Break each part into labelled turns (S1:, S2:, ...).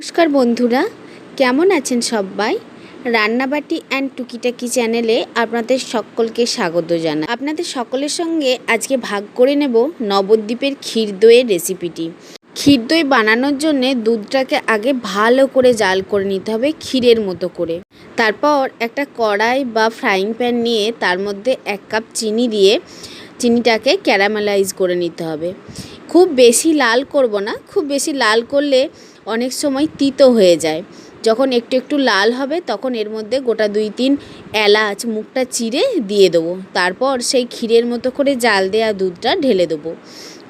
S1: নমস্কার বন্ধুরা, কেমন আছেন সবাই? রান্নাবাটি অ্যান্ড টুকিটাকি চ্যানেলে আপনাদের সকলকে স্বাগত জানাই। আপনাদের সকলের সঙ্গে আজকে ভাগ করে নেব নবদ্বীপের ক্ষীর দইয়ের রেসিপিটি। ক্ষীর দই বানানোর জন্য দুধটাকে আগে ভালো করে জাল করে নিতে হবে ক্ষীরের মতো করে। তারপর একটা কড়াই বা ফ্রাইং প্যান নিয়ে তার মধ্যে 1 কাপ চিনি দিয়ে চিনিটাকে ক্যারামেলাইজ করে নিতে হবে। খুব বেশি লাল করব না, খুব বেশি লাল করলে অনেক সময় তিতো হয়ে যায়। যখন একটু একটু লাল হবে তখন এর মধ্যে গোটা 2-3 এলাচ মুখটা চিরে দিয়ে দেবো। তারপর সেই ক্ষীরের মতো করে জাল দেওয়া দুধটা ঢেলে দেবো।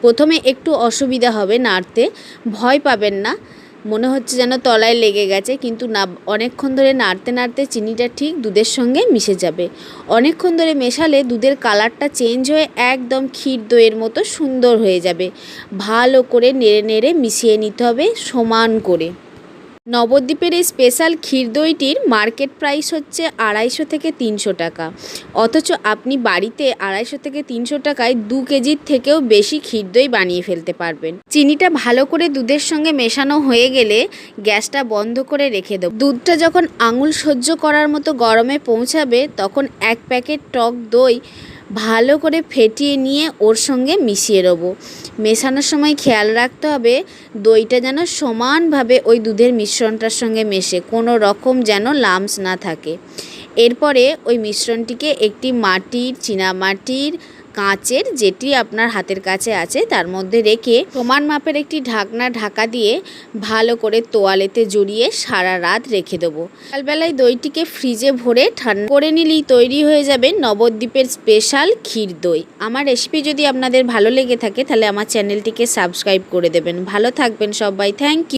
S1: প্রথমে একটু অসুবিধা হবে নাড়তে, ভয় পাবেন না। মনে হচ্ছে যেন তলায় লেগে গেছে, কিন্তু না, অনেকক্ষণ ধরে নাড়তে নাড়তে চিনিটা ঠিক দুধের সঙ্গে মিশে যাবে। অনেকক্ষণ ধরে মেশালে দুধের কালারটা চেঞ্জ হয়ে একদম ক্ষীর দইয়ের মতো সুন্দর হয়ে যাবে। ভালো করে নেড়ে নেড়ে মিশিয়ে নিতে হবে সমান করে। নবদ্বীপের এই স্পেশাল ক্ষীর দইটির মার্কেট প্রাইস হচ্ছে 250 থেকে 300 টাকা, অথচ আপনি বাড়িতে 250 থেকে 300 টাকায় 2 কেজির থেকেও বেশি ক্ষীর দই বানিয়ে ফেলতে পারবেন। চিনিটা ভালো করে দুধের সঙ্গে মেশানো হয়ে গেলে গ্যাসটা বন্ধ করে রেখে দেব। দুধটা যখন আঙুল সহ্য করার মতো গরমে পৌঁছাবে তখন 1 প্যাকেট টক দই ভালো করে ফেটিয়ে নিয়ে ওর সঙ্গে মিশিয়ে দেবো। মেশানোর সময় খেয়াল রাখতে হবে দইটা যেন সমানভাবে ওই দুধের মিশ্রণটার সঙ্গে মেশে, কোনো রকম যেন লাম্পস না থাকে। এরপরে ওই মিশ্রণটিকে একটি মাটির, চীনামাটির, কাঁচের, যেটি আপনার হাতের কাছে আছে তার মধ্যে রেখে সমান মাপের একটি ঢাকনা ঢাকা দিয়ে ভালো করে তোয়ালেতে জড়িয়ে সারা রাত রেখে দেবো। সকালবেলায় দইটিকে ফ্রিজে ভরে ঠান্ডা করে নিলেই তৈরি হয়ে যাবে নবদ্বীপের স্পেশাল ক্ষীর দই। আমার রেসিপি যদি আপনাদের ভালো লেগে থাকে তাহলে আমার চ্যানেলটিকে সাবস্ক্রাইব করে দেবেন। ভালো থাকবেন সবাই, থ্যাংক ইউ।